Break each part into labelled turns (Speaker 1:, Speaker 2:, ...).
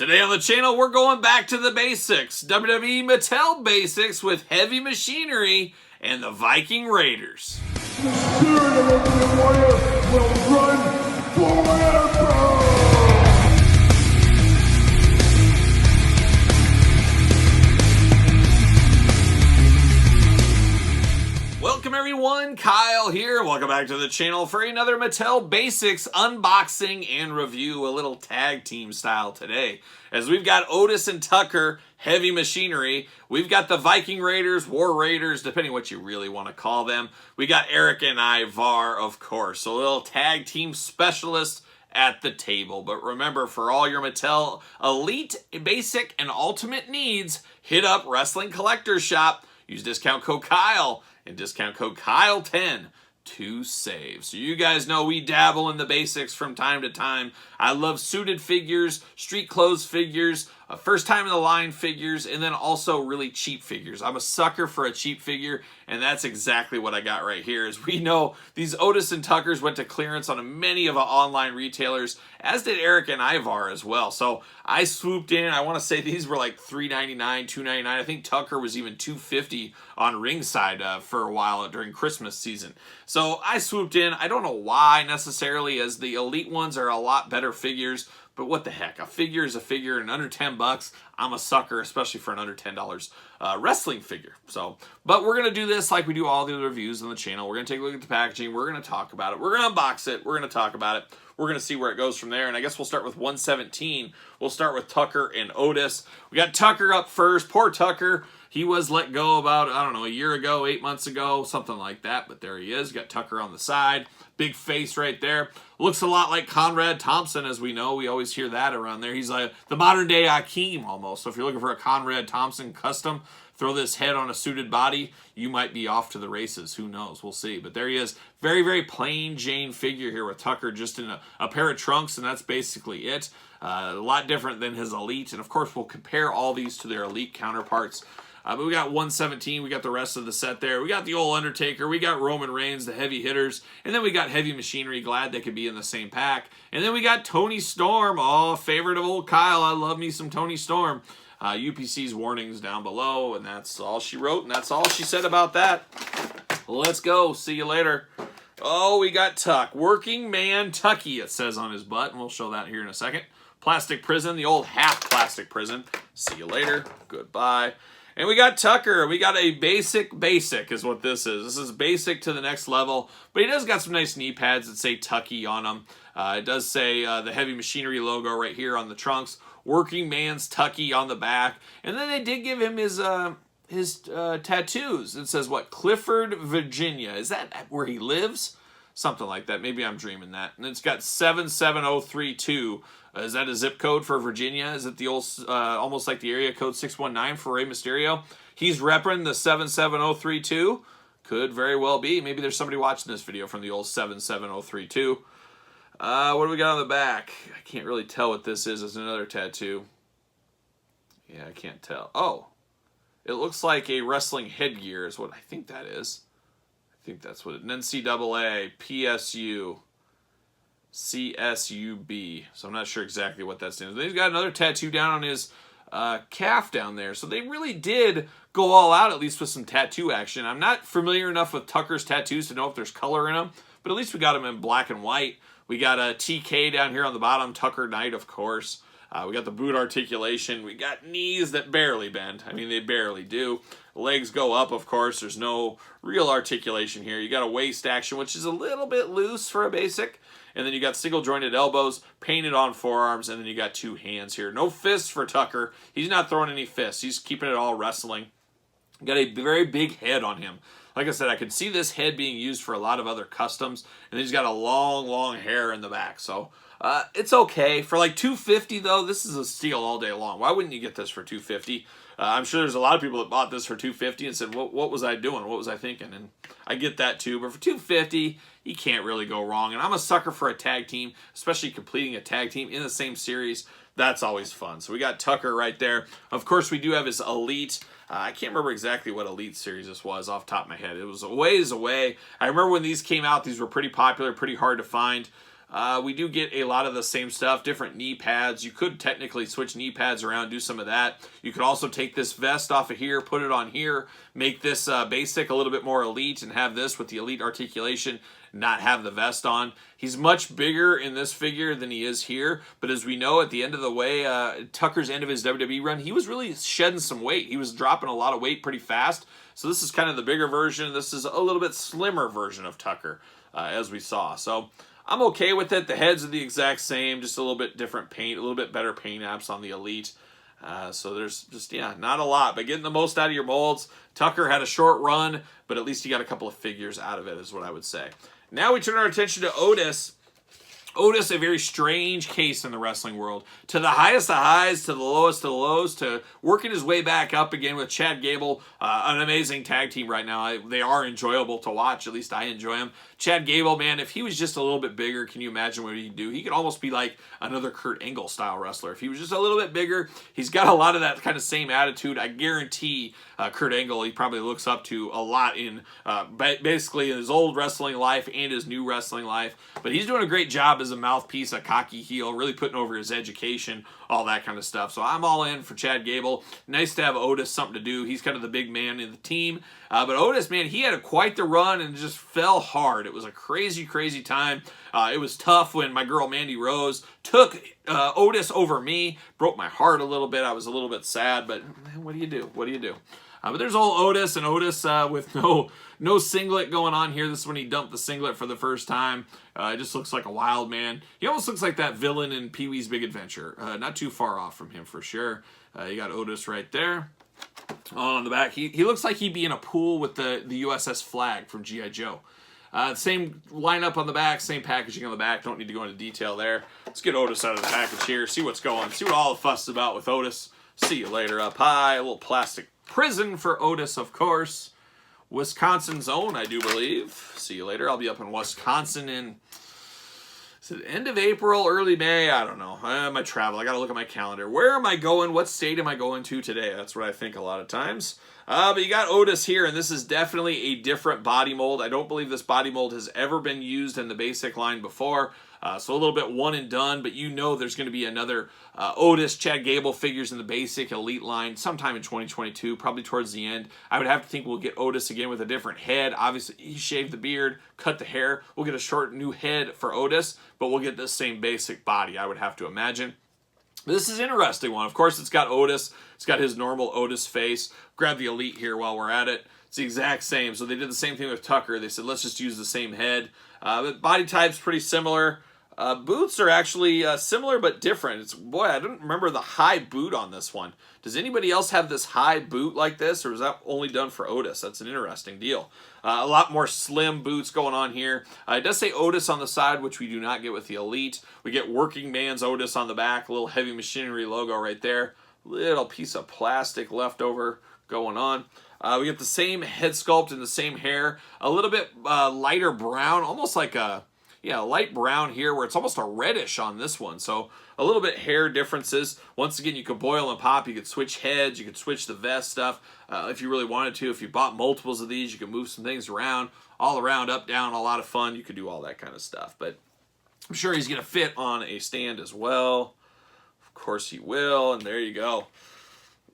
Speaker 1: Today on the channel, we're going back to the basics. WWE Mattel basics with heavy machinery and the Viking Raiders.
Speaker 2: The spirit of Ultimate Warrior will run forever!
Speaker 1: Welcome everyone, Kyle here. Welcome back to the channel for another Mattel Basics unboxing and review, a little tag team style today. As we've got Otis and Tucker, heavy machinery. We've got the Viking Raiders, War Raiders, depending what you really want to call them. We got Eric and Ivar, of course, a little tag team specialist at the table. But remember, for all your Mattel Elite, Basic, and Ultimate needs, hit up Wrestling Collector's Shop. Use discount code Kyle and discount code Kyle10 to save. So you guys know we dabble in the basics from time to time. I love suited figures, street clothes figures, first time in the line figures, and then also really cheap figures. I'm a sucker for a cheap figure, and that's exactly what I got right here. As we know, these Otis and Tuckers went to clearance on many of our online retailers, as did Eric and Ivar as well. So I swooped in. I want to say these were like $3.99, $2.99. I think Tucker was even $2.50 on ringside for a while during Christmas season. So I swooped in. I don't know why necessarily, as the Elite ones are a lot better figures. But what the heck, a figure is a figure, and under 10 bucks, I'm a sucker, especially for an under $10 wrestling figure. So, but we're going to do this like we do all the other reviews on the channel. We're going to take a look at the packaging. We're going to talk about it. We're going to unbox it. We're going to talk about it. We're going to see where it goes from there. And I guess we'll start with 117. We'll start with Tucker and Otis. We got Tucker up first. Poor Tucker. He was let go about, I don't know, a year ago, 8 months ago, something like that. But there he is. Got Tucker on the side. Big face right there. Looks a lot like Conrad Thompson, as we know. We always hear that around there. He's like the modern day Akeem almost. So if you're looking for a Conrad Thompson custom, throw this head on a suited body, you might be off to the races. Who knows? We'll see. But there he is. Very, very plain Jane figure here with Tucker just in a pair of trunks, and that's basically it. A lot different than his Elite. And of course, we'll compare all these to their Elite counterparts. But we got 117, we got the rest of the set there. We got the old Undertaker, we got Roman Reigns, the heavy hitters, and then we got heavy machinery, glad they could be in the same pack. And then we got Tony Storm, oh, favorite of old Kyle, I love me some Tony Storm. UPC's warnings down below, and that's all she wrote, and that's all she said about that. Let's go, see you later. Oh, we got Tuck, Working Man Tucky, it says on his butt, and we'll show that here in a second. Plastic prison, the old half plastic prison. See you later, goodbye. And we got Tucker. We got a basic is what this is. This is basic to the next level. But he does got some nice knee pads that say Tucky on them. It does say the heavy machinery logo right here on the trunks. Working Man's Tucky on the back. And then they did give him his tattoos. It says what? Clifford, Virginia. Is that where he lives? Something like that. Maybe I'm dreaming that. And it's got 77032. Is that a zip code for Virginia? Is it the old, almost like the area code 619 for Rey Mysterio? He's repping the 77032. Could very well be. Maybe there's somebody watching this video from the old 77032. What do we got on the back? I can't really tell what this is. It's another tattoo. Yeah, I can't tell. Oh, it looks like a wrestling headgear is what I think that is. I think that's what it is. NCAA, PSU. CSUB. So I'm not sure exactly what that stands for. He's got another tattoo down on his calf down there. So they really did go all out, at least with some tattoo action. I'm not familiar enough with Tucker's tattoos to know if there's color in them, but at least we got them in black and white. We got a TK down here on the bottom, Tucker Knight, of course. We got the boot articulation. We got knees that barely bend. I mean, they barely do. Legs go up, of course. There's no real articulation here. You got a waist action, which is a little bit loose for a basic. And then you got single jointed elbows, painted on forearms, and then you got two hands here. No fists for Tucker. He's not throwing any fists. He's keeping it all wrestling. Got a very big head on him. Like I said, I could see this head being used for a lot of other customs. And he's got a long, long hair in the back. So it's okay. For like $250 though, this is a steal all day long. Why wouldn't you get this for $250? I'm sure there's a lot of people that bought this for $250 and said, what was I doing? What was I thinking? And I get that too. But for $250, you can't really go wrong. And I'm a sucker for a tag team, especially completing a tag team in the same series. That's always fun. So we got Tucker right there. Of course, we do have his Elite. I can't remember exactly what Elite series this was off the top of my head. It was a ways away. I remember when these came out, these were pretty popular, pretty hard to find. We do get a lot of the same stuff, different knee pads. You could technically switch knee pads around, do some of that. You could also take this vest off of here, put it on here, make this basic a little bit more elite, and have this with the elite articulation, not have the vest on. He's much bigger in this figure than he is here, but as we know, at the end of the way, Tucker's end of his WWE run, he was really shedding some weight. He was dropping a lot of weight pretty fast, so this is kind of the bigger version. This is a little bit slimmer version of Tucker, as we saw. So I'm okay with it. The heads are the exact same, just a little bit different paint, a little bit better paint apps on the elite. So there's just, yeah, not a lot, but getting the most out of your molds. Tucker had a short run, but at least you got a couple of figures out of it, is what I would say. Now we turn our attention to Otis. Otis, a very strange case in the wrestling world. To the highest of highs, to the lowest of the lows, to working his way back up again with Chad Gable. An amazing tag team right now. They are enjoyable to watch. At least I enjoy them. Chad Gable, man, if he was just a little bit bigger, can you imagine what he'd do? He could almost be like another Kurt Angle style wrestler. If he was just a little bit bigger, he's got a lot of that kind of same attitude. I guarantee Kurt Angle, he probably looks up to a lot in basically in his old wrestling life and his new wrestling life. But he's doing a great job as a mouthpiece, a cocky heel, really putting over his education, all that kind of stuff. So I'm all in for Chad Gable. Nice to have Otis something to do. He's kind of the big man in the team. But Otis, man, he had quite the run and just fell hard. It was a crazy, crazy time. It was tough when my girl Mandy Rose took Otis over me. Broke my heart a little bit. I was a little bit sad, but what do you do? What do you do? But there's old Otis, and Otis with no singlet going on here. This is when he dumped the singlet for the first time. It just looks like a wild man. He almost looks like that villain in Pee-wee's Big Adventure. Not too far off from him for sure. You got Otis right there. On the back, he looks like he'd be in a pool with the USS Flag from G.I. Joe. Same lineup on the back, same packaging on the back. Don't need to go into detail there. Let's get Otis out of the package here, see what's going, see what all the fuss is about with Otis. See you later up high. A little plastic prison for Otis, of course. Wisconsin's own, I do believe. See you later. I'll be up in Wisconsin in end of April, early May. I don't know. My travel. I got to look at my calendar. Where am I going? What state am I going to today? That's what I think a lot of times. But you got Otis here, and this is definitely a different body mold. I don't believe this body mold has ever been used in the basic line before. So a little bit one and done, but you know there's going to be another Otis, Chad Gable figures in the basic elite line sometime in 2022, probably towards the end. I would have to think we'll get Otis again with a different head. Obviously, he shaved the beard, cut the hair. We'll get a short new head for Otis, but we'll get the same basic body, I would have to imagine. This is an interesting one. Of course, it's got Otis. It's got his normal Otis face. Grab the elite here while we're at it. It's the exact same. So they did the same thing with Tucker. They said, let's just use the same head. But body type's pretty similar. Boots are actually similar but different. Boy, I don't remember the high boot on this one. Does anybody else have this high boot like this, or is that only done for Otis? That's an interesting deal. A lot more slim boots going on here. It does say Otis on the side, which we do not get with the Elite. We get Working Man's Otis on the back, a little Heavy Machinery logo right there. Little piece of plastic left over going on. We get the same head sculpt and the same hair. A little bit lighter brown, almost like a light brown here, where it's almost a reddish on this one. So a little bit hair differences. Once again, you could boil and pop. You could switch heads. You could switch the vest stuff if you really wanted to. If you bought multiples of these, you could move some things around, all around, up, down, a lot of fun. You could do all that kind of stuff. But I'm sure he's going to fit on a stand as well. Of course he will, and there you go.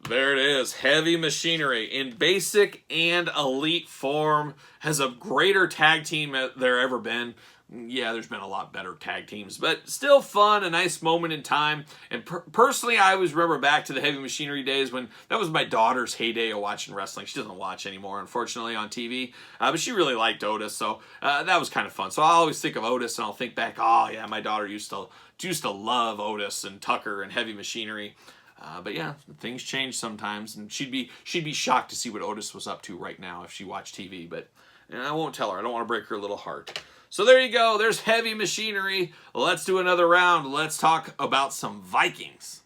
Speaker 1: There it is, Heavy Machinery in basic and elite form. Has a greater tag team there ever been. Yeah, there's been a lot better tag teams, but still fun, a nice moment in time. And personally, I always remember back to the Heavy Machinery days when that was my daughter's heyday of watching wrestling. She doesn't watch anymore, unfortunately, on TV, but she really liked Otis, so that was kind of fun. So I always think of Otis, and I'll think back, oh yeah, my daughter used to love Otis and Tucker and Heavy Machinery. But yeah, things change sometimes, and she'd be shocked to see what Otis was up to right now if she watched TV. But I won't tell her. I don't want to break her little heart. So there you go. There's Heavy Machinery. Let's do another round. Let's talk about some Vikings.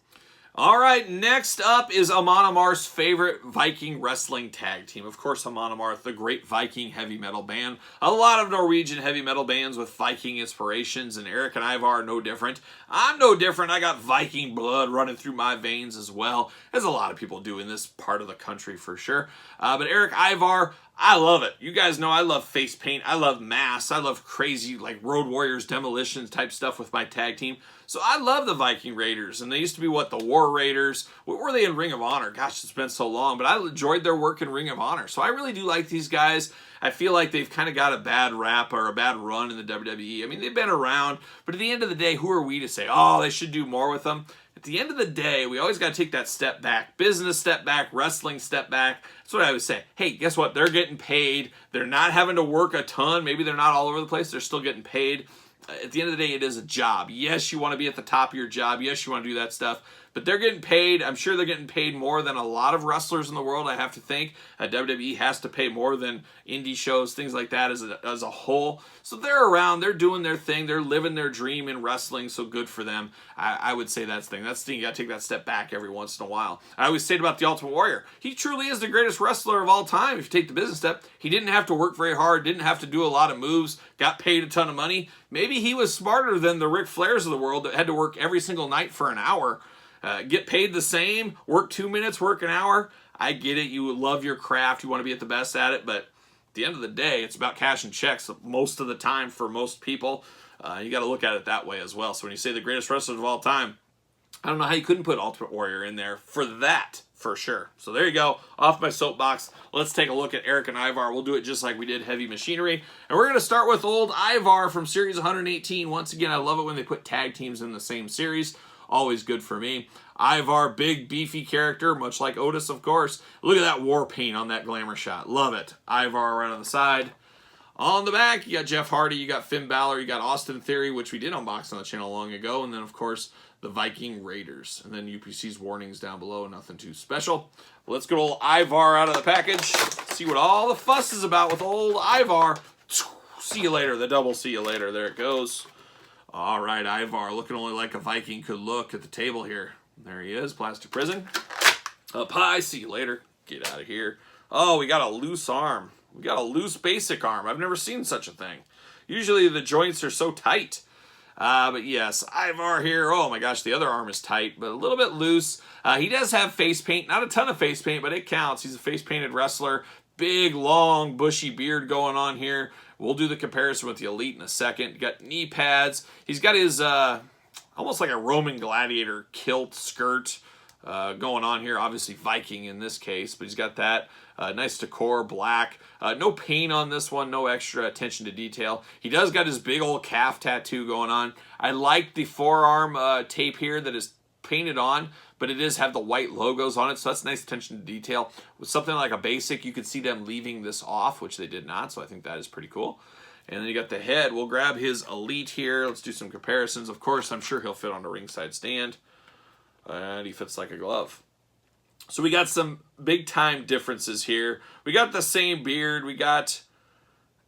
Speaker 1: All right, next up is Amon Amarth's favorite Viking wrestling tag team. Of course, Amon Amarth, the great Viking heavy metal band. A lot of Norwegian heavy metal bands with Viking inspirations, and Erik and Ivar are no different. I'm no different. I got Viking blood running through my veins as well, as a lot of people do in this part of the country for sure. But Erik, Ivar, I love it. You guys know I love face paint. I love mass. I love crazy like Road Warriors demolitions type stuff with my tag team. So I love the Viking Raiders, and they used to be what, the War Raiders. What were they in Ring of Honor? Gosh, it's been so long, but I enjoyed their work in Ring of Honor. So I really do like these guys. I feel like they've kind of got a bad rap or a bad run in the WWE. I mean, they've been around, but at the end of the day, who are we to say, oh, they should do more with them? At the end of the day, we always got to take that step back. Business step back, wrestling step back. That's what I would say. Hey, guess what? They're getting paid. They're not having to work a ton. Maybe they're not all over the place. They're still getting paid. At the end of the day, it is a job. Yes, you want to be at the top of your job. Yes, you want to do that stuff. But they're getting paid. I'm sure they're getting paid more than a lot of wrestlers in the world, I have to think. WWE has to pay more than indie shows, things like that as a whole. So they're around. They're doing their thing. They're living their dream in wrestling, so good for them. I would say that's the thing. That's the thing. You got to take that step back every once in a while. I always say about the Ultimate Warrior. He truly is the greatest wrestler of all time if you take the business step. He didn't have to work very hard, didn't have to do a lot of moves, got paid a ton of money. Maybe he was smarter than the Ric Flairs of the world that had to work every single night for an hour. Get paid the same, work 2 minutes, work an hour. I get it. You love your craft. You want to be at the best at it. But at the end of the day, it's about cash and checks most of the time for most people. You got to look at it that way as well. So when you say the greatest wrestlers of all time, I don't know how you couldn't put Ultimate Warrior in there for that, for sure. So there you go. Off my soapbox. Let's take a look at Erik and Ivar. We'll do it just like we did Heavy Machinery. And we're going to start with old Ivar from Series 118. Once again, I love it when they put tag teams in the same series. Always good for me. Ivar, big, beefy character, much like Otis, of course. Look at that war paint on that glamour shot. Love it. Ivar right on the side. On the back, you got Jeff Hardy, you got Finn Balor, you got Austin Theory, which we did unbox on the channel long ago, and then, of course, the Viking Raiders. And then UPC's warnings down below, nothing too special. Let's get old Ivar out of the package. See what all the fuss is about with old Ivar. See you later. The double see you later. There it goes. All right, Ivar, looking only like a Viking could look at the table here. There he is, plastic prison. Up high, see you later. Get out of here. Oh, we got a loose arm. We got a loose basic arm. I've never seen such a thing. Usually the joints are so tight. But yes, Ivar here. Oh my gosh, the other arm is tight, but a little bit loose. He does have face paint. Not a ton of face paint, but it counts. He's a face-painted wrestler. Big, long, bushy beard going on here. We'll do the comparison with the Elite in a second. Got knee pads. He's got his almost like a Roman gladiator kilt skirt going on here. Obviously Viking in this case, but he's got that. Nice decor, black. No paint on this one, no extra attention to detail. He does got his big old calf tattoo going on. I like the forearm tape here that is painted on, but it does have the white logos on it, so that's nice attention to detail. With something like a basic, you could see them leaving this off, which they did not, so I think that is pretty cool. And then you got the head. We'll grab his Elite here. Let's do some comparisons. Of course, I'm sure he'll fit on a ringside stand. And he fits like a glove. So we got some big time differences here. We got the same beard. We got,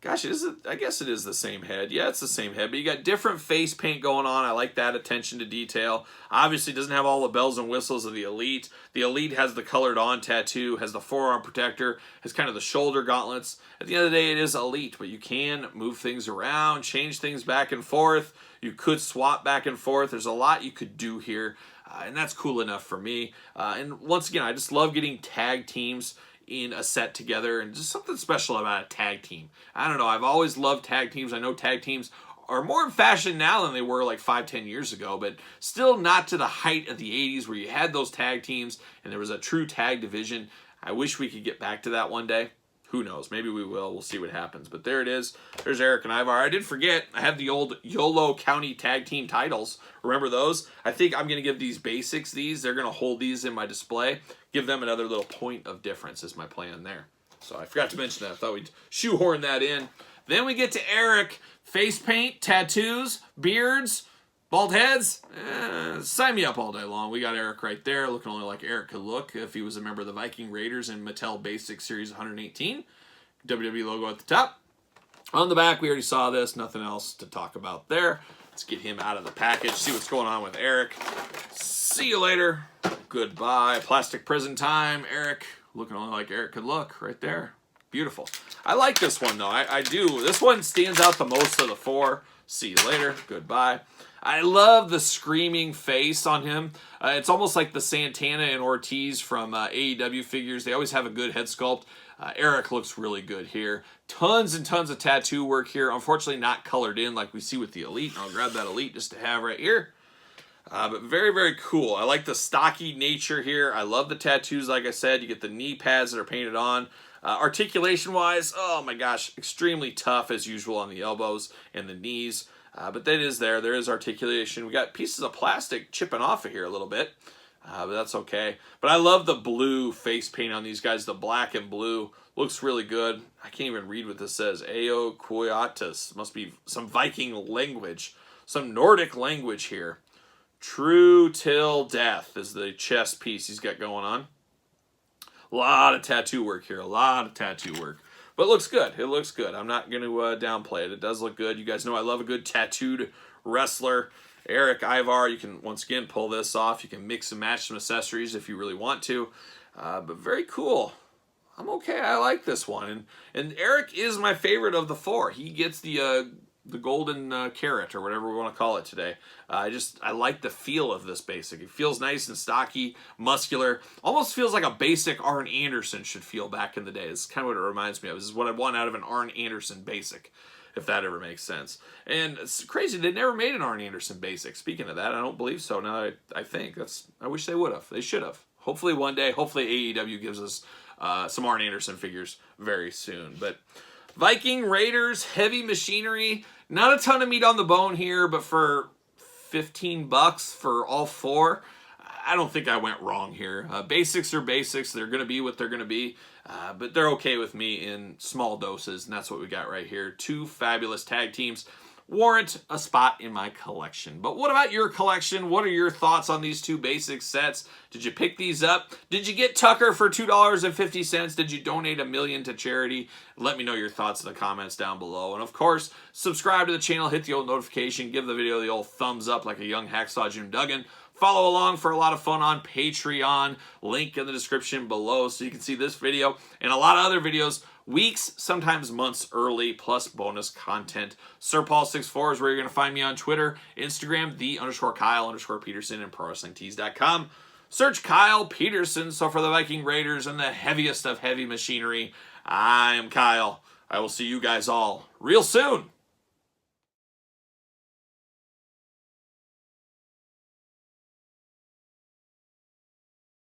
Speaker 1: gosh, is it? I guess it is the same head. Yeah, it's the same head. But you got different face paint going on. I like that attention to detail. Obviously, doesn't have all the bells and whistles of the Elite. The Elite has the colored on tattoo, has the forearm protector, has kind of the shoulder gauntlets. At the end of the day, it is Elite, but you can move things around, change things back and forth. You could swap back and forth. There's a lot you could do here. And that's cool enough for me. And once again, I just love getting tag teams in a set together, and just something special about a tag team. I don't know, I've always loved tag teams. I know tag teams are more in fashion now than they were like 5-10 years ago, but still not to the height of the 80s where you had those tag teams and there was a true tag division. I wish we could get back to that one day. Who knows? Maybe we will. We'll see what happens. But there it is. There's Erik and Ivar. I did forget, I have the old YOLO County Tag Team titles. Remember those? I think I'm going to give these basics these. They're going to hold these in my display. Give them another little point of difference is my plan there. So I forgot to mention that. I thought we'd shoehorn that in. Then we get to Erik. Face paint, tattoos, beards, bald heads. Sign me up all day long. We got Erik right there, looking only like Erik could look if he was a member of the Viking Raiders in Mattel Basic Series 118. WWE logo at the top. On the back, we already saw this. Nothing else to talk about there. Let's get him out of the package, see what's going on with Eric. See you later. Goodbye. Plastic prison time. Eric, looking only like Eric could look right there. Beautiful. I like this one, though. I do. This one stands out the most of the four. See you later. Goodbye. I love the screaming face on him. It's almost like the Santana and Ortiz from AEW figures. They always have a good head sculpt. Eric looks really good here. Tons and tons of tattoo work here. Unfortunately, not colored in like we see with the Elite. I'll grab that Elite just to have right here. But very, very cool. I like the stocky nature here. I love the tattoos, like I said. You get the knee pads that are painted on. Articulation-wise, oh my gosh, extremely tough as usual on the elbows and the knees. But that is there. There is articulation. We got pieces of plastic chipping off of here a little bit. But that's okay. But I love the blue face paint on these guys. The black and blue looks really good. I can't even read what this says. Otis. Must be some Viking language. Some Nordic language here. True till death is the chest piece he's got going on. A lot of tattoo work here. A lot of tattoo work. But it looks good. It looks good. I'm not going to downplay it. It does look good. You guys know I love a good tattooed wrestler. Eric Ivar, you can, once again, pull this off. You can mix and match some accessories if you really want to. But very cocool. I'm okay. I like this one. And Eric is my favorite of the four. He gets the golden carrot or whatever we want to call it today. I like the feel of this basic. It feels nice and stocky, muscular. Almost feels like a basic Arn Anderson should feel back in the day. It's kind of what it reminds me of. This is what I want out of an Arn Anderson basic, if that ever makes sense. And it's crazy, they never made an Arn Anderson basic. Speaking of that, I don't believe so. Now I think I wish they would have. They should have. Hopefully one day, hopefully AEW gives us some Arn Anderson figures very soon. But Viking, Raiders, heavy machinery. Not a ton of meat on the bone here, but for $15 for all four, I don't think I went wrong here. Basics are basics. They're going to be what they're going to be, but they're okay with me in small doses, and that's what we got right here. Two fabulous tag teams warrant a spot in my collection. But what about your collection? What are your thoughts on these two basic sets? Did you pick these up? Did you get Tucker for $2.50? Did you donate $1 million to charity? Let me know your thoughts in the comments down below. And of course, subscribe to the channel, hit the old notification, give the video the old thumbs up like a young hacksaw Jim Duggan. Follow along for a lot of fun on Patreon. Link in the description below so you can see this video and a lot of other videos weeks, sometimes months early, plus bonus content. SirPaul64 is where you're going to find me on Twitter, Instagram, _Kyle_Peterson, and ProWrestlingTees.com. Search Kyle Peterson. So for the Viking Raiders and the heaviest of heavy machinery, I am Kyle. I will see you guys all real soon.